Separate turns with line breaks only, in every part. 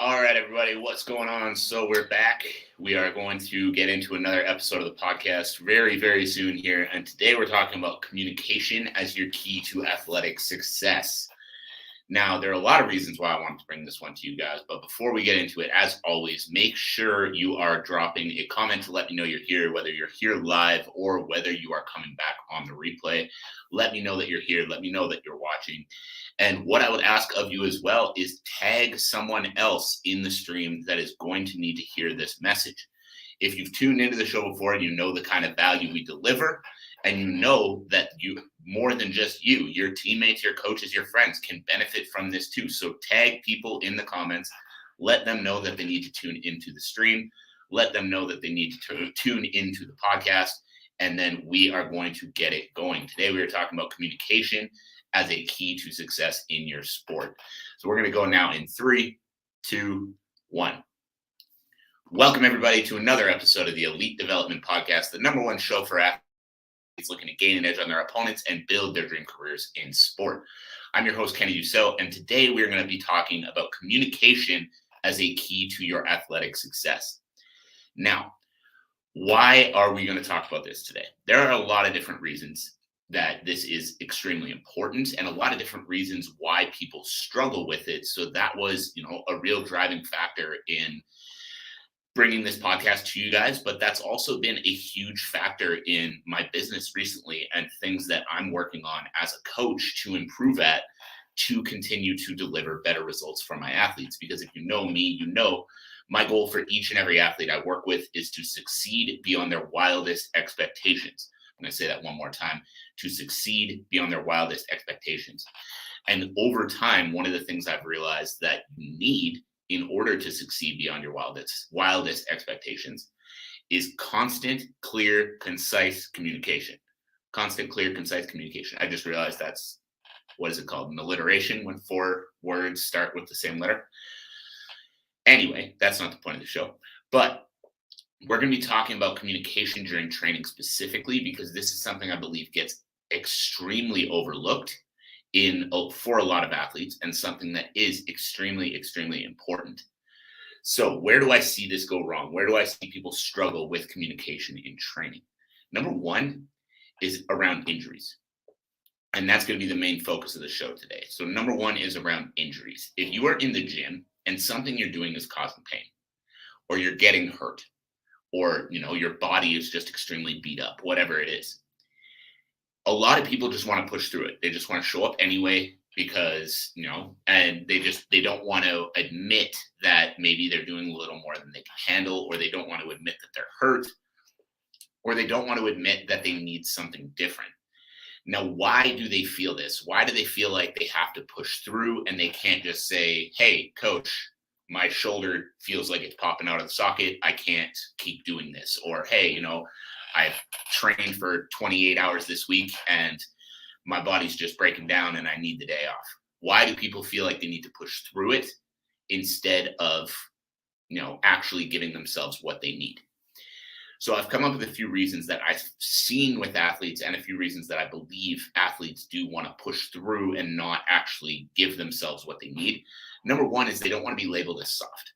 All right, everybody, what's going on? So we're back. We are going to get into another episode of the podcast very, very soon here. And today we're talking about communication as your key to athletic success. Now, there are a lot of reasons why I wanted to bring this one to you guys, but before we get into it, as always, make sure you are dropping a comment to let me know you're here, whether you're here live or whether you are coming back on the replay. Let me know that you're here. Let me know that you're watching. And what I would ask of you as well is tag someone else in the stream that is going to need to hear this message. If you've tuned into the show before and you know the kind of value we deliver, and you know that you, more than just you, your teammates, your coaches, your friends can benefit from this too. So tag people in the comments, let them know that they need to tune into the stream, let them know that they need to tune into the podcast, and then we are going to get it going. Today we are talking about communication as a key to success in your sport. So we're going to go now in 3, 2, 1. Welcome everybody to another episode of the Elite Development Podcast, the number one show for athletes looking to gain an edge on their opponents and build their dream careers in sport. I'm your host, Kenny Dusseault, and today we're going to be talking about communication as a key to your athletic success. Now, why are we going to talk about this today? There are a lot of different reasons that this is extremely important and a lot of different reasons why people struggle with it. So that was, a real driving factor in bringing this podcast to you guys, but that's also been a huge factor in my business recently and things that I'm working on as a coach to improve at, to continue to deliver better results for my athletes. Because if you know me, you know my goal for each and every athlete I work with is to succeed beyond their wildest expectations. I'm going to say that one more time, to succeed beyond their wildest expectations. And over time, one of the things I've realized that you need in order to succeed beyond your wildest expectations is constant, clear, concise communication. Constant, clear, concise communication. I just realized that's, what is it called? An alliteration when 4 words start with the same letter. Anyway, that's not the point of the show. But we're going to be talking about communication during training specifically because this is something I believe gets extremely overlooked for a lot of athletes and something that is extremely, extremely important. So where do I see this go wrong? Where do I see people struggle with communication in training? Number one is around injuries. And that's going to be the main focus of the show today. So number one is around injuries. If you are in the gym and something you're doing is causing pain, or you're getting hurt, or your body is just extremely beat up, whatever it is, a lot of people just want to push through it. They just want to show up anyway because, and they don't want to admit that maybe they're doing a little more than they can handle, or they don't want to admit that they're hurt, or they don't want to admit that they need something different. Now, why do they feel this? Why do they feel like they have to push through and they can't just say, hey, coach, my shoulder feels like it's popping out of the socket. I can't keep doing this. Or, hey, I've trained for 28 hours this week and my body's just breaking down and I need the day off. Why do people feel like they need to push through it instead of, actually giving themselves what they need? So I've come up with a few reasons that I've seen with athletes and a few reasons that I believe athletes do want to push through and not actually give themselves what they need. Number one is they don't want to be labeled as soft.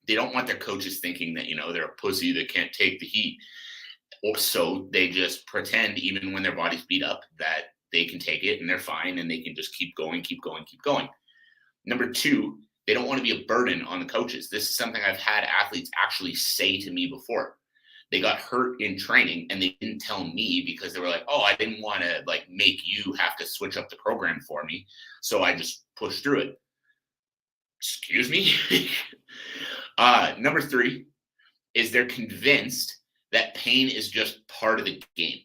They don't want their coaches thinking that, they're a pussy that can't take the heat. Or so they just pretend, even when their body's beat up, that they can take it and they're fine and they can just keep going, keep going, keep going. Number two, they don't want to be a burden on the coaches. This is something I've had athletes actually say to me before. They got hurt in training and they didn't tell me because they were like, oh, I didn't want to make you have to switch up the program for me. So I just pushed through it. Excuse me. Number three is they're convinced that pain is just part of the game.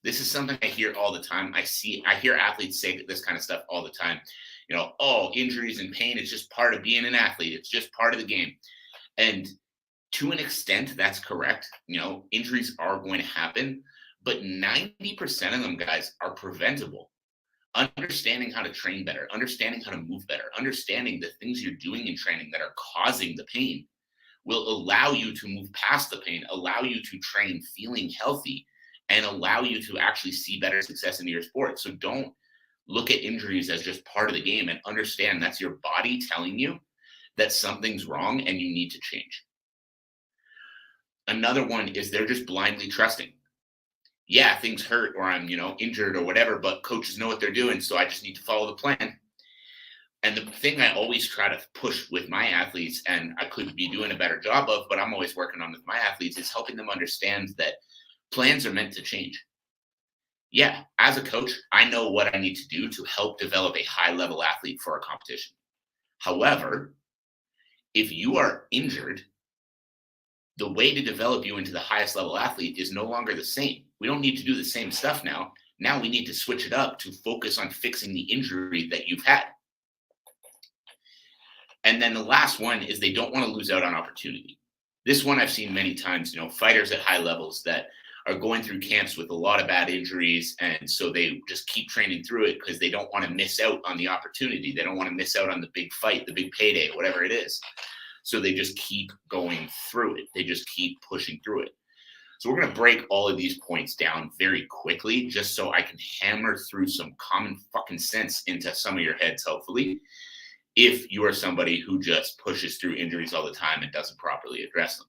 This is something I hear all the time. I hear athletes say this kind of stuff all the time. Oh, injuries and pain, it's just part of being an athlete. It's just part of the game. And to an extent, that's correct. Injuries are going to happen, but 90% of them, guys, are preventable. Understanding how to train better, understanding how to move better, understanding the things you're doing in training that are causing the pain will allow you to move past the pain, allow you to train feeling healthy, and allow you to actually see better success in your sport. So don't look at injuries as just part of the game and understand that's your body telling you that something's wrong and you need to change. Another one is they're just blindly trusting. Yeah, things hurt or I'm, injured or whatever, but coaches know what they're doing, so I just need to follow the plan. And the thing I always try to push with my athletes, and I could be doing a better job of, but I'm always working on with my athletes, is helping them understand that plans are meant to change. Yeah, as a coach, I know what I need to do to help develop a high level athlete for a competition. However, if you are injured, the way to develop you into the highest level athlete is no longer the same. We don't need to do the same stuff now. Now we need to switch it up to focus on fixing the injury that you've had. And then the last one is they don't want to lose out on opportunity. This one I've seen many times, fighters at high levels that are going through camps with a lot of bad injuries. And so they just keep training through it because they don't want to miss out on the opportunity. They don't want to miss out on the big fight, the big payday, whatever it is. So they just keep going through it. They just keep pushing through it. So we're going to break all of these points down very quickly, just so I can hammer through some common fucking sense into some of your heads, hopefully, if you are somebody who just pushes through injuries all the time and doesn't properly address them.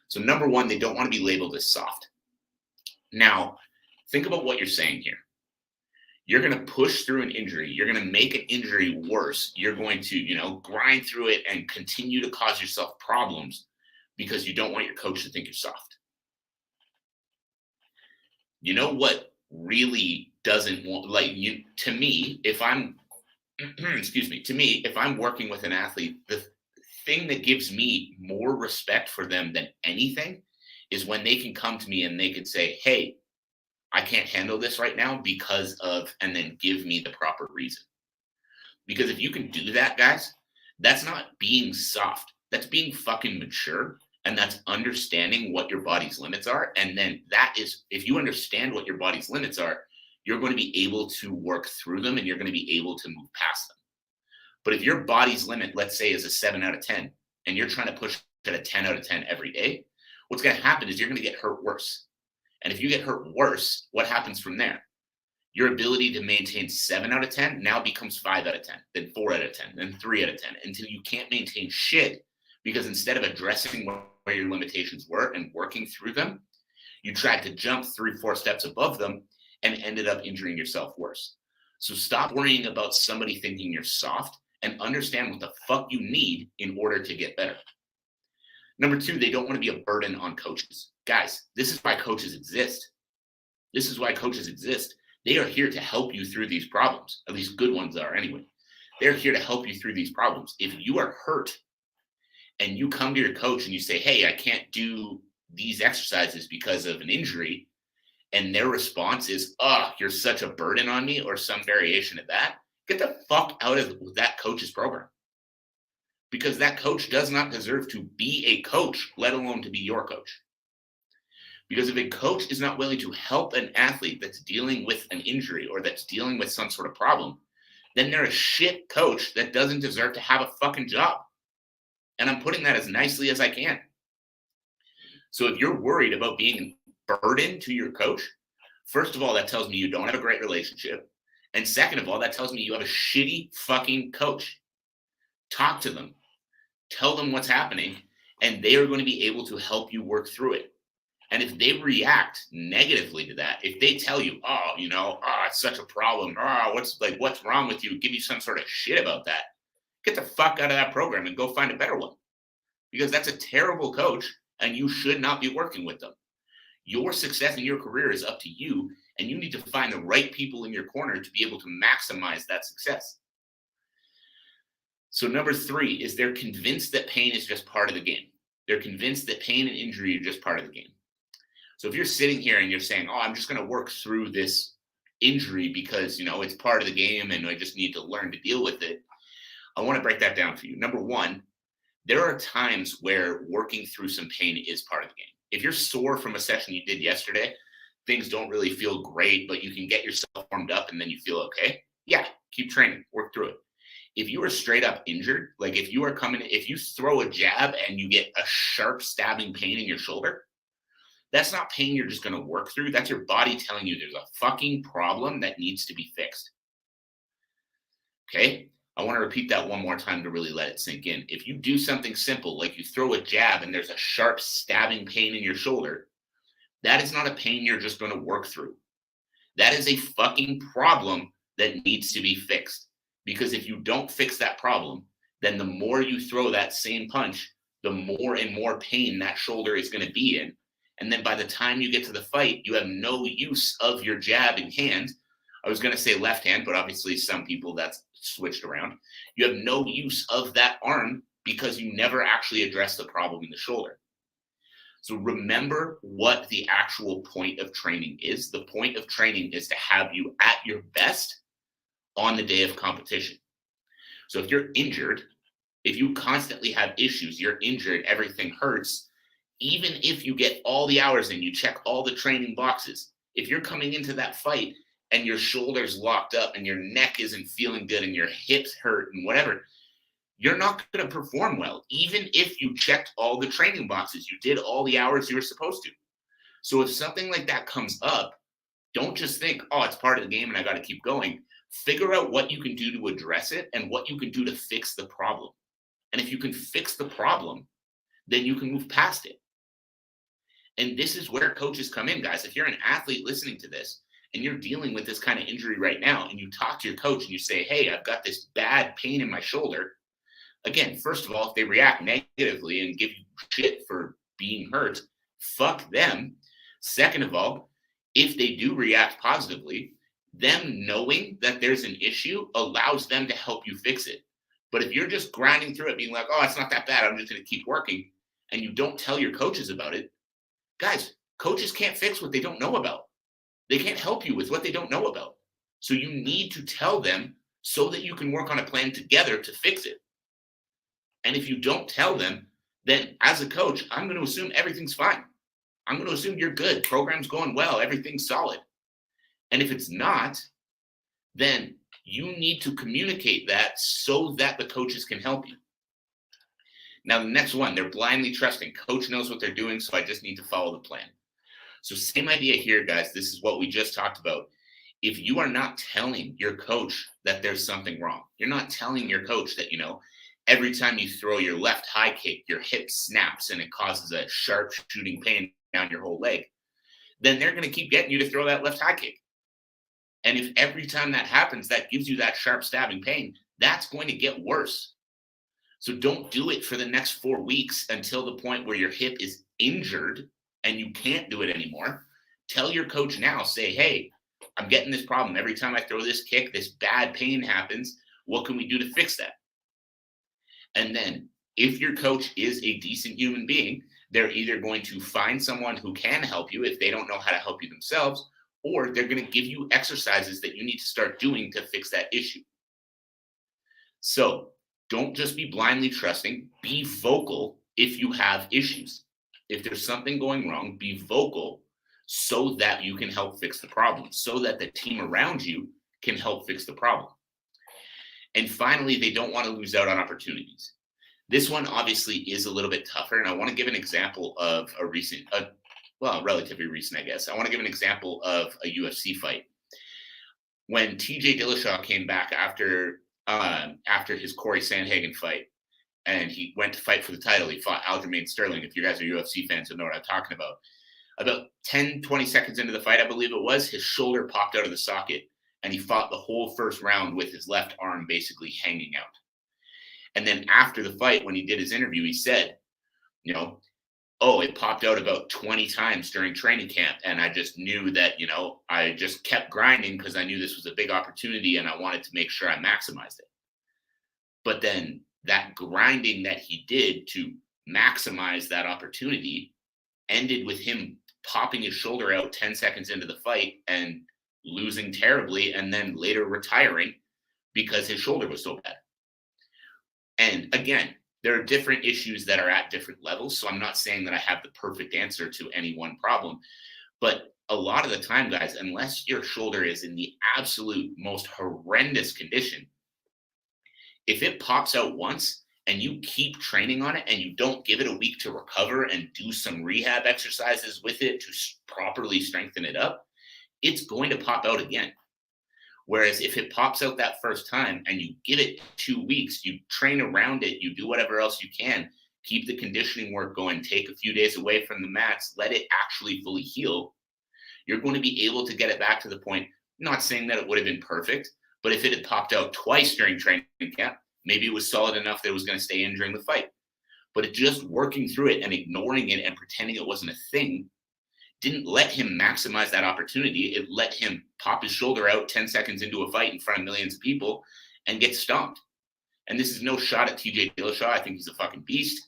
So number one, they don't want to be labeled as soft. Now, think about what you're saying here. You're going to push through an injury. You're going to make an injury worse. You're going to, grind through it and continue to cause yourself problems because you don't want your coach to think you're soft. You know what really doesn't want, to me, if I'm, if I'm working with an athlete, the thing that gives me more respect for them than anything is when they can come to me and they can say, hey, I can't handle this right now because of, and then give me the proper reason. Because if you can do that, guys, that's not being soft. That's being fucking mature. And that's understanding what your body's limits are. And then that is, if you understand what your body's limits are, you're going to be able to work through them and you're going to be able to move past them. But if your body's limit, let's say, is a 7 out of 10, and you're trying to push at a 10 out of 10 every day, what's going to happen is you're going to get hurt worse. And if you get hurt worse, what happens from there? Your ability to maintain 7 out of 10 now becomes 5 out of 10, then 4 out of 10, then 3 out of 10, until you can't maintain shit, because instead of addressing where your limitations were and working through them, you tried to jump 3-4 steps above them and ended up injuring yourself worse. So stop worrying about somebody thinking you're soft and understand what the fuck you need in order to get better. Number two, they don't want to be a burden on coaches. Guys, this is why coaches exist. This is why coaches exist. They are here to help you through these problems. At least good ones are anyway. They're here to help you through these problems. If you are hurt and you come to your coach and you say, hey, I can't do these exercises because of an injury, and their response is, oh, you're such a burden on me, or some variation of that, get the fuck out of that coach's program. Because that coach does not deserve to be a coach, let alone to be your coach. Because if a coach is not willing to help an athlete that's dealing with an injury or that's dealing with some sort of problem, then they're a shit coach that doesn't deserve to have a fucking job. And I'm putting that as nicely as I can. So if you're worried about being a burden to your coach, first of all, that tells me you don't have a great relationship. And second of all, that tells me you have a shitty fucking coach. Talk to them. Tell them what's happening, and they are going to be able to help you work through it. And if they react negatively to that, if they tell you, it's such a problem, what's wrong with you, give you some sort of shit about that, get the fuck out of that program and go find a better one. Because that's a terrible coach, and you should not be working with them. Your success in your career is up to you, and you need to find the right people in your corner to be able to maximize that success. So number three is they're convinced that pain is just part of the game. They're convinced that pain and injury are just part of the game. So if you're sitting here and you're saying, oh, I'm just going to work through this injury because, it's part of the game and I just need to learn to deal with it, I want to break that down for you. Number one, there are times where working through some pain is part of the game. If you're sore from a session you did yesterday, things don't really feel great, but you can get yourself warmed up and then you feel okay. Yeah, keep training, work through it. If you are straight up injured, like if you throw a jab and you get a sharp stabbing pain in your shoulder, that's not pain you're just going to work through. That's your body telling you there's a fucking problem that needs to be fixed. Okay? I want to repeat that one more time to really let it sink in. If you do something simple, like you throw a jab and there's a sharp stabbing pain in your shoulder, that is not a pain you're just going to work through. That is a fucking problem that needs to be fixed. Because if you don't fix that problem, then the more you throw that same punch, the more and more pain that shoulder is going to be in. And then by the time you get to the fight, you have no use of your jabbing hand. I was going to say left hand, but obviously some people that's switched around. You have no use of that arm because you never actually address the problem in the shoulder. So remember what the actual point of training is. The point of training is to have you at your best on the day of competition. So if you're injured, if you constantly have issues, you're injured, everything hurts, even if you get all the hours in, you check all the training boxes, if you're coming into that fight and your shoulder's locked up and your neck isn't feeling good and your hips hurt and whatever, you're not going to perform well, even if you checked all the training boxes, you did all the hours you were supposed to. So if something like that comes up, don't just think, oh, it's part of the game and I got to keep going. Figure out what you can do to address it and what you can do to fix the problem. And if you can fix the problem, then you can move past it. And this is where coaches come in, guys. If you're an athlete listening to this and you're dealing with this kind of injury right now and you talk to your coach and you say, hey, I've got this bad pain in my shoulder. Again, first of all, if they react negatively and give you shit for being hurt, fuck them. Second of all, if they do react positively, them knowing that there's an issue allows them to help you fix it. But if you're just grinding through it, being like, oh, it's not that bad, I'm just going to keep working, and you don't tell your coaches about it, guys, coaches can't fix what they don't know about. They can't help you with what they don't know about. So you need to tell them so that you can work on a plan together to fix it. And if you don't tell them, then as a coach, I'm going to assume everything's fine. I'm going to assume you're good. Program's going well. Everything's solid. And if it's not, then you need to communicate that so that the coaches can help you. Now, the next one, they're blindly trusting. Coach knows what they're doing, so I just need to follow the plan. So same idea here, guys. This is what we just talked about. If you are not telling your coach that there's something wrong, you're not telling your coach that, every time you throw your left high kick, your hip snaps and it causes a sharp shooting pain down your whole leg, then they're going to keep getting you to throw that left high kick. And if every time that happens, that gives you that sharp stabbing pain, that's going to get worse. So don't do it for the next 4 weeks until the point where your hip is injured and you can't do it anymore. Tell your coach now, say, hey, I'm getting this problem. Every time I throw this kick, this bad pain happens. What can we do to fix that? And then if your coach is a decent human being, they're either going to find someone who can help you if they don't know how to help you themselves, or they're going to give you exercises that you need to start doing to fix that issue. So don't just be blindly trusting. Be vocal if you have issues. If there's something going wrong, be vocal so that you can help fix the problem, so that the team around you can help fix the problem. And finally, they don't want to lose out on opportunities. This one obviously is a little bit tougher, and I want to give an example of relatively recent, I guess. I want to give an example of a UFC fight. When TJ Dillashaw came back after his Corey Sandhagen fight, and he went to fight for the title, he fought Aljamain Sterling. If you guys are UFC fans, you'll know what I'm talking about. About 10, 20 seconds into the fight, I believe it was, his shoulder popped out of the socket, and he fought the whole first round with his left arm basically hanging out. And then after the fight, when he did his interview, he said, it popped out about 20 times during training camp. And I just knew that, I just kept grinding because I knew this was a big opportunity and I wanted to make sure I maximized it. But then that grinding that he did to maximize that opportunity ended with him popping his shoulder out 10 seconds into the fight and losing terribly, and then later retiring because his shoulder was so bad. And again, there are different issues that are at different levels. So I'm not saying that I have the perfect answer to any one problem, but a lot of the time, guys, unless your shoulder is in the absolute most horrendous condition, if it pops out once and you keep training on it and you don't give it a week to recover and do some rehab exercises with it to properly strengthen it up, it's going to pop out again. Whereas if it pops out that first time and you give it 2 weeks, you train around it, you do whatever else you can, keep the conditioning work going, take a few days away from the mats, let it actually fully heal, you're going to be able to get it back to the point. I'm not saying that it would have been perfect, but if it had popped out twice during training camp, maybe it was solid enough that it was going to stay in during the fight. But it just working through it and ignoring it and pretending it wasn't a thing didn't let him maximize that opportunity. It let him pop his shoulder out 10 seconds into a fight in front of millions of people and get stomped. And this is no shot at TJ Dillashaw. I think he's a fucking beast.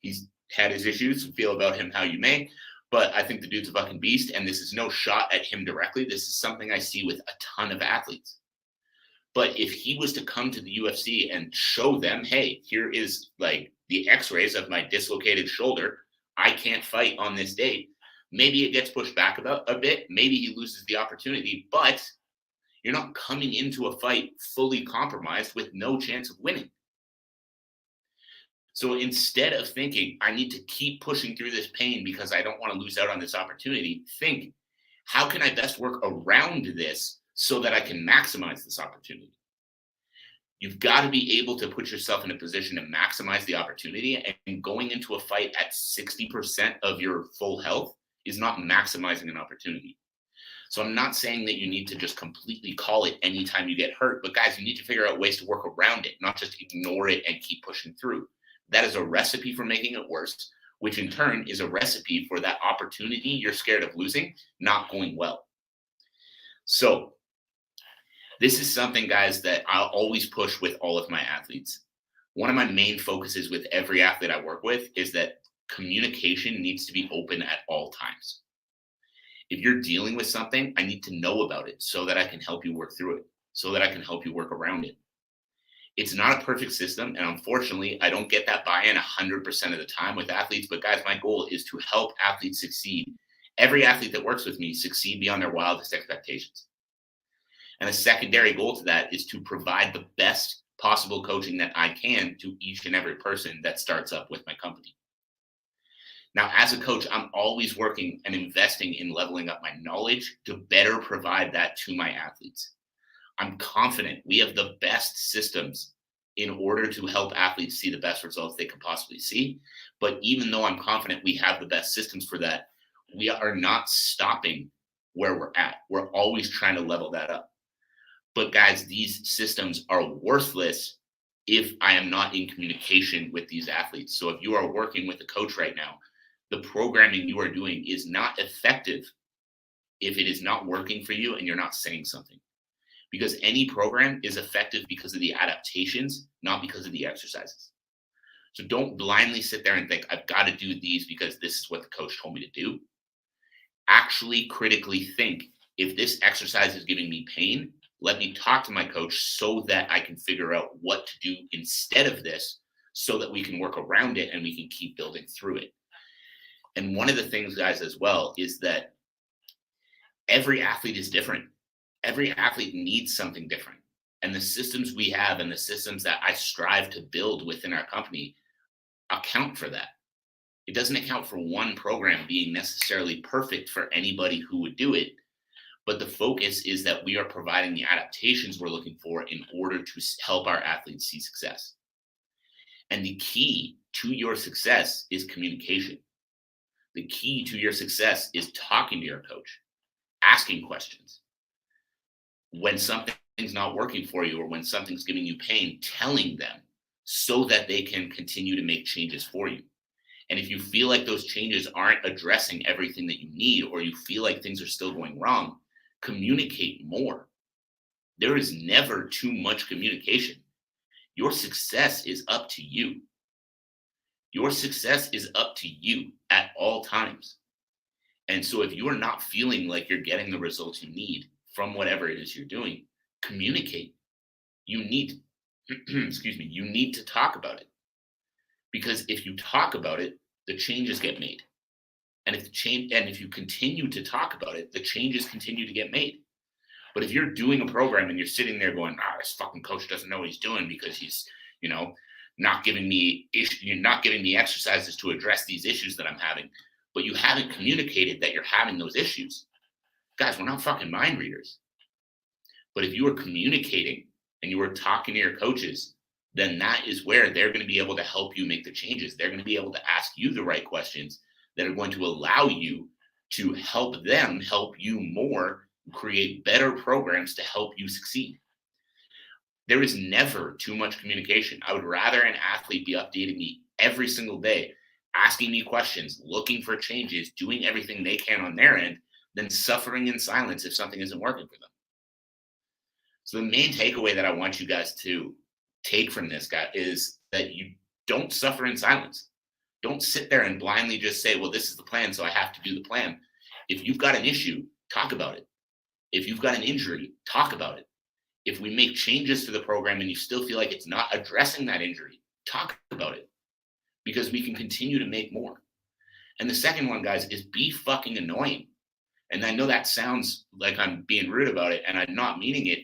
He's had his issues. Feel about him how you may. But I think the dude's a fucking beast. And this is no shot at him directly. This is something I see with a ton of athletes. But if he was to come to the UFC and show them, hey, here is like the x-rays of my dislocated shoulder, I can't fight on this date. Maybe it gets pushed back about a bit. Maybe he loses the opportunity, but you're not coming into a fight fully compromised with no chance of winning. So instead of thinking, I need to keep pushing through this pain because I don't want to lose out on this opportunity, think, how can I best work around this so that I can maximize this opportunity? You've got to be able to put yourself in a position to maximize the opportunity, and going into a fight at 60% of your full health is not maximizing an opportunity. So I'm not saying that you need to just completely call it anytime you get hurt, but guys, you need to figure out ways to work around it, not just ignore it and keep pushing through. That is a recipe for making it worse, which in turn is a recipe for that opportunity you're scared of losing not going well. So this is something, guys, that I'll always push with all of my athletes. One of my main focuses with every athlete I work with is that communication needs to be open at all times. If you're dealing with something, I need to know about it so that I can help you work through it, so that I can help you work around it. It's not a perfect system, and unfortunately, I don't get that buy-in 100% of the time with athletes, but guys, my goal is to help athletes succeed. Every athlete that works with me succeed beyond their wildest expectations. And a secondary goal to that is to provide the best possible coaching that I can to each and every person that starts up with my company. Now, as a coach, I'm always working and investing in leveling up my knowledge to better provide that to my athletes. I'm confident we have the best systems in order to help athletes see the best results they can possibly see. But even though I'm confident we have the best systems for that, we are not stopping where we're at. We're always trying to level that up. But guys, these systems are worthless if I am not in communication with these athletes. So if you are working with a coach right now, the programming you are doing is not effective if it is not working for you and you're not saying something. Because any program is effective because of the adaptations, not because of the exercises. So don't blindly sit there and think, I've got to do these because this is what the coach told me to do. Actually critically think, if this exercise is giving me pain, let me talk to my coach so that I can figure out what to do instead of this so that we can work around it and we can keep building through it. And one of the things, guys, as well, is that every athlete is different. Every athlete needs something different. And the systems we have and the systems that I strive to build within our company account for that. It doesn't account for one program being necessarily perfect for anybody who would do it. But the focus is that we are providing the adaptations we're looking for in order to help our athletes see success. And the key to your success is communication. The key to your success is talking to your coach, asking questions. When something's not working for you or when something's giving you pain, telling them so that they can continue to make changes for you. And if you feel like those changes aren't addressing everything that you need, or you feel like things are still going wrong, communicate more. There is never too much communication. Your success is up to you. Your success is up to you at all times. And so if you are not feeling like you're getting the results you need from whatever it is you're doing, communicate. You need, you need to talk about it. Because if you talk about it, the changes get made. And if you continue to talk about it, the changes continue to get made. But if you're doing a program and you're sitting there going, this fucking coach doesn't know what he's doing because he's, not giving me exercises to address these issues that I'm having, but you haven't communicated that you're having those issues. Guys, we're not fucking mind readers. But if you are communicating and you are talking to your coaches, then that is where they're going to be able to help you make the changes. They're going to be able to ask you the right questions that are going to allow you to help them help you more, create better programs to help you succeed. There is never too much communication. I would rather an athlete be updating me every single day, asking me questions, looking for changes, doing everything they can on their end, than suffering in silence if something isn't working for them. So the main takeaway that I want you guys to take from this guy is that you don't suffer in silence. Don't sit there and blindly just say, well, this is the plan, so I have to do the plan. If you've got an issue, talk about it. If you've got an injury, talk about it. If we make changes to the program and you still feel like it's not addressing that injury, talk about it, because we can continue to make more. And the second one, guys, is be fucking annoying. And I know that sounds like I'm being rude about it, and I'm not meaning it.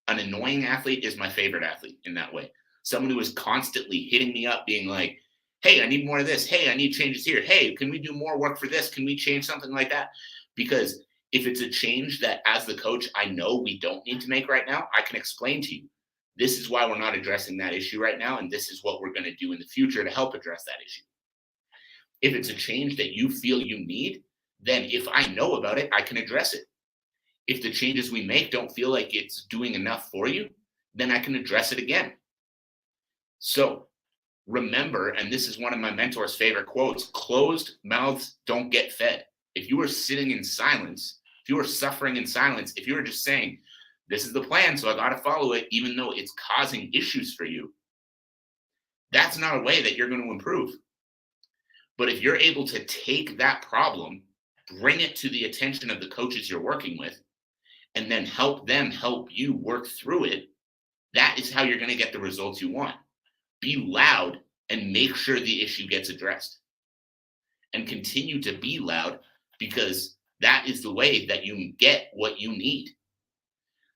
An annoying athlete is my favorite athlete in that way. Someone who is constantly hitting me up, being like, hey, I need more of this. Hey, I need changes here. Hey, can we do more work for this? Can we change something like that? Because if it's a change that as the coach, I know we don't need to make right now, I can explain to you, this is why we're not addressing that issue right now. And this is what we're going to do in the future to help address that issue. If it's a change that you feel you need, then if I know about it, I can address it. If the changes we make don't feel like it's doing enough for you, then I can address it again. So remember, and this is one of my mentor's favorite quotes, closed mouths don't get fed. If you are sitting in silence, if you are suffering in silence, if you are just saying, this is the plan, so I got to follow it, even though it's causing issues for you, that's not a way that you're going to improve. But if you're able to take that problem, bring it to the attention of the coaches you're working with, and then help them help you work through it, that is how you're going to get the results you want. Be loud and make sure the issue gets addressed. And continue to be loud, because that is the way that you get what you need.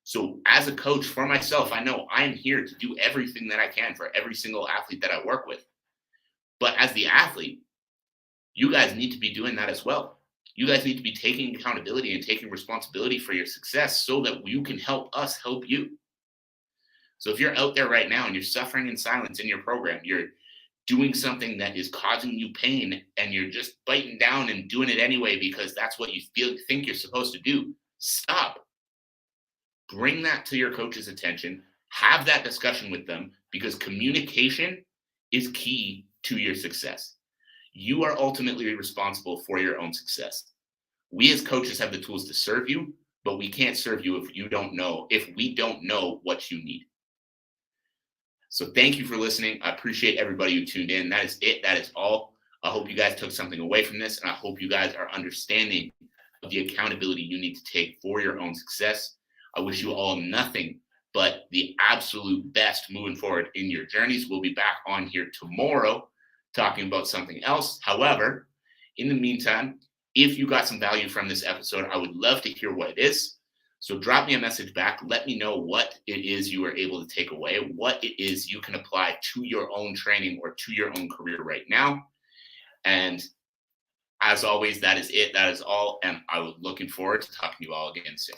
So as a coach for myself, I know I'm here to do everything that I can for every single athlete that I work with. But as the athlete, you guys need to be doing that as well. You guys need to be taking accountability and taking responsibility for your success so that you can help us help you. So if you're out there right now and you're suffering in silence in your program, you're doing something that is causing you pain and you're just biting down and doing it anyway because that's what you think you're supposed to do, stop. Bring that to your coach's attention. Have that discussion with them, because communication is key to your success. You are ultimately responsible for your own success. We as coaches have the tools to serve you, but we can't serve you if we don't know what you need. So thank you for listening. I appreciate everybody who tuned in. That is it. That is all. I hope you guys took something away from this, and I hope you guys are understanding of the accountability you need to take for your own success. I wish you all nothing but the absolute best moving forward in your journeys. We'll be back on here tomorrow talking about something else. However, in the meantime, if you got some value from this episode, I would love to hear what it is. So drop me a message back. Let me know what it is you were able to take away, what it is you can apply to your own training or to your own career right now. And as always, that is it. That is all. And I was looking forward to talking to you all again soon.